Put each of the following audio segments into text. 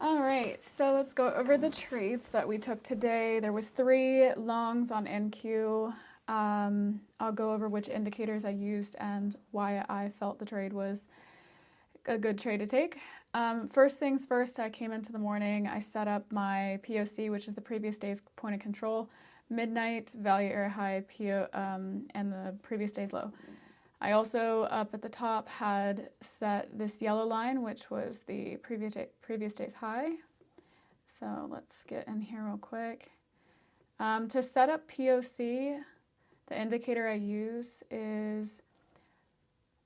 All right, so let's go over the trades that we took today. There was 3 longs on NQ. I'll go over which indicators I used and why I felt the trade was a good trade to take. First things first, I came into the morning. I set up my POC, which is the previous day's point of control, midnight, value area high, and the previous day's low. I also, up at the top, had set this yellow line, which was the previous day's high. So let's get in here real quick. To set up POC, the indicator I use is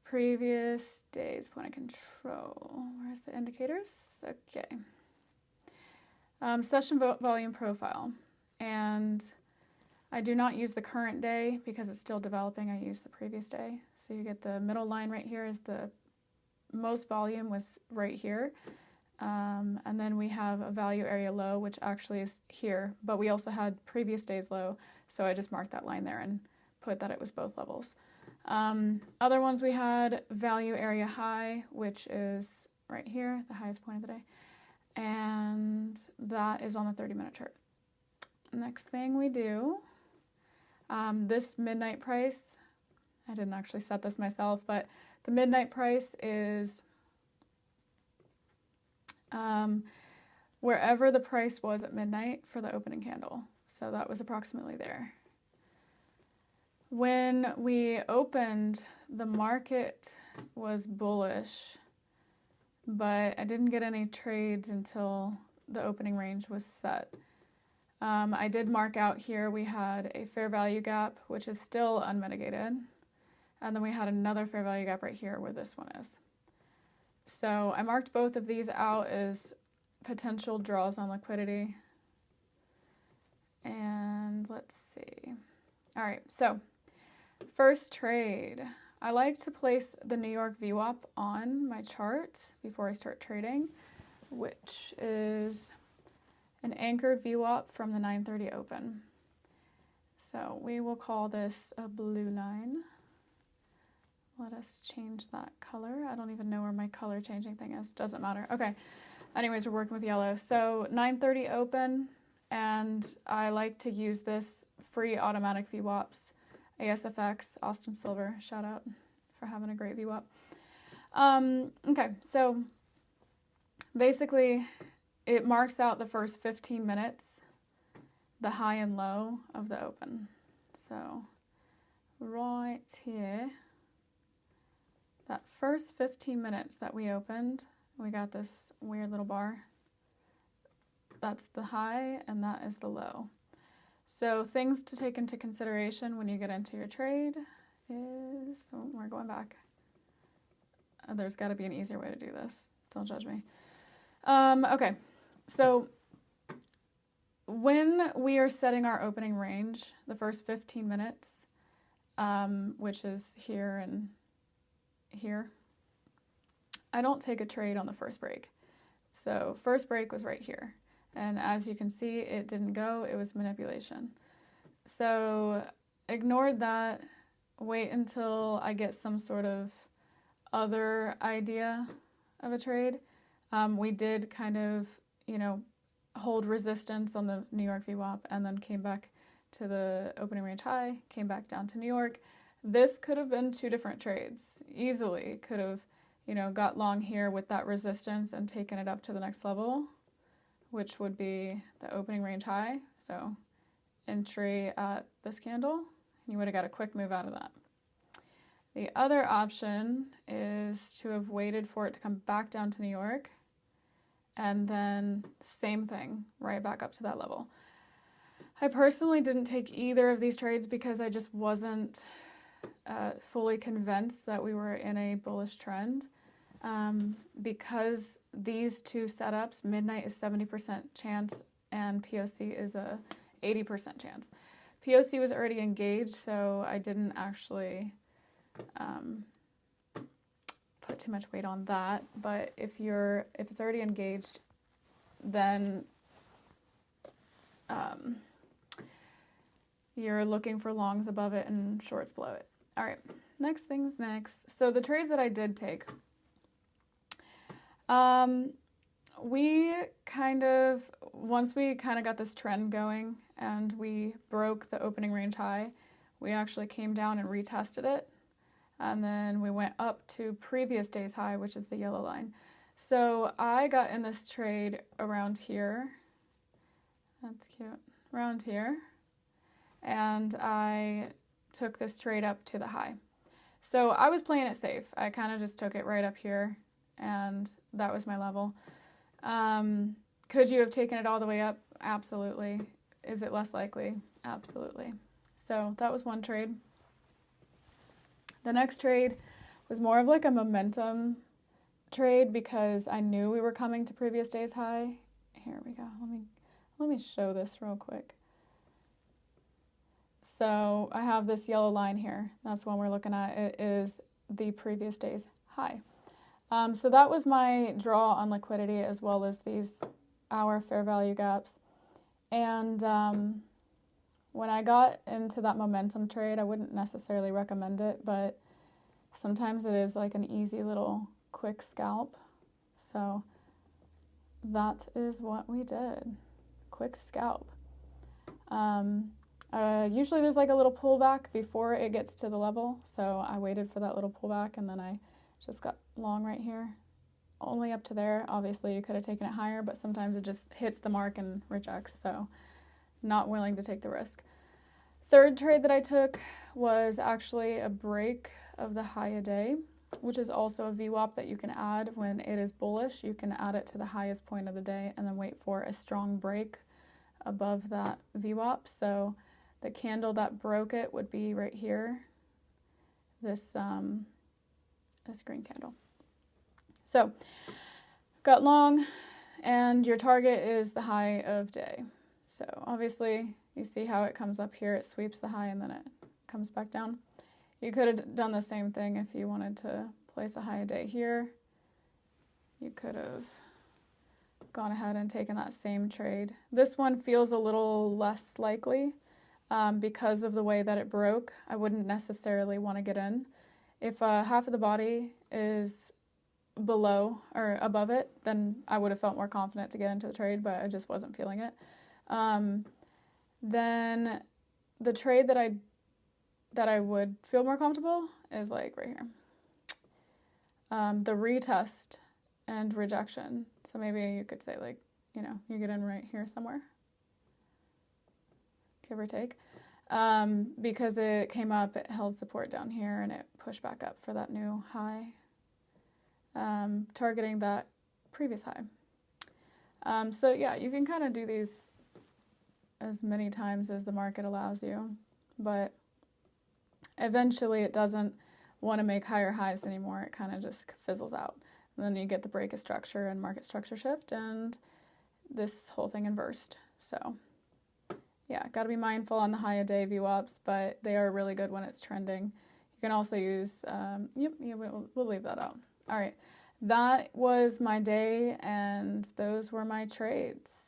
previous day's point of control. Where's the indicators? Okay. Session volume profile. And I do not use the current day because it's still developing. I use the previous day. So you get the middle line right here is the most volume was right here. And then we have a value area low, which actually is here. But we also had previous day's low. So I just marked that line there and put that it was both levels. Other ones we had value area high, which is right here, the highest point of the day. And that is on the 30-minute chart. Next thing we do, this midnight price, I didn't actually set this myself, but the midnight price is wherever the price was at midnight for the opening candle. So that was approximately there. When we opened, the market was bullish, but I didn't get any trades until the opening range was set. I did mark out here we had a fair value gap, which is still unmitigated, and then we had another fair value gap right here where this one is. So I marked both of these out as potential draws on liquidity. And let's see. All right, so first trade. I like to place the New York VWAP on my chart before I start trading, which is an anchored VWAP from the 9:30 open. So we will call this a blue line. Let us change that color. I don't even know where my color changing thing is. Doesn't matter. Okay. Anyways, we're working with yellow. So 9:30 open, and I like to use this free automatic VWAPs. ASFX, Austin Silver, shout out for having a great VWAP. Okay, so basically it marks out the first 15 minutes, the high and low of the open. So right here, that first 15 minutes that we opened, we got this weird little bar. That's the high and that is the low. So things to take into consideration when you get into your trade is, oh, we're going back. There's got to be an easier way to do this. Don't judge me. Okay, so when we are setting our opening range, the first 15 minutes, which is here and here, I don't take a trade on the first break. So first break was right here. And as you can see, it didn't go. It was manipulation. So ignored that. Wait until I get some sort of other idea of a trade. We did kind of, hold resistance on the New York VWAP and then came back to the opening range high, came back down to New York. This could have been 2 different trades. Easily could have, got long here with that resistance and taken it up to the next level, which would be the opening range high. So entry at this candle, and you would have got a quick move out of that. The other option is to have waited for it to come back down to New York, and then same thing, right back up to that level. I personally didn't take either of these trades because I just wasn't fully convinced that we were in a bullish trend. Because these 2 setups, midnight is 70% chance and POC is a 80% chance. POC was already engaged, so I didn't actually put too much weight on that. But if it's already engaged, then you're looking for longs above it and shorts below it. All right, next things next. So the trades that I did take. once we kind of got this trend going and we broke the opening range high, we actually came down and retested it. And then we went up to previous day's high, which is the yellow line. So I got in this trade around here. That's cute. Around here. And I took this trade up to the high. So I was playing it safe. I kind of just took it right up here, and that was my level. Could you have taken it all the way up? Absolutely. Is it less likely? Absolutely. So that was one trade. The next trade was more of like a momentum trade because I knew we were coming to previous day's high. Here we go. Let me show this real quick. So I have this yellow line here. That's the one we're looking at. It is the previous day's high. So that was my draw on liquidity as well as these hour fair value gaps. And when I got into that momentum trade, I wouldn't necessarily recommend it, but sometimes it is like an easy little quick scalp. So that is what we did. Quick scalp. Usually there's like a little pullback before it gets to the level, so I waited for that little pullback and then I just got long right here. Only up to there. Obviously you could have taken it higher, but sometimes it just hits the mark and rejects, so not willing to take the risk. Third trade that I took was actually a break of the high a day, which is also a VWAP that you can add when it is bullish. You can add it to the highest point of the day and then wait for a strong break above that VWAP. So the candle that broke it would be right here, this green candle. So got long, and your target is the high of day. So obviously you see how it comes up here, it sweeps the high and then it comes back down. You could have done the same thing if you wanted to place a high a day here. You could have gone ahead and taken that same trade. This one feels a little less likely because of the way that it broke. I wouldn't necessarily want to get in. If half of the body is below or above it, then I would have felt more confident to get into the trade, but I just wasn't feeling it. Then the trade that I would feel more comfortable is like right here. The retest and rejection. So maybe you could say like, you get in right here somewhere, give or take. Because it came up, it held support down here and it pushed back up for that new high, targeting that previous high. So yeah, you can kind of do these as many times as the market allows you, but eventually it doesn't want to make higher highs anymore. It kind of just fizzles out. And then you get the break of structure and market structure shift and this whole thing inversed. So yeah, got to be mindful on the high a day VWAPs, but they are really good when it's trending. You can also use, we'll leave that out. All right, that was my day and those were my trades.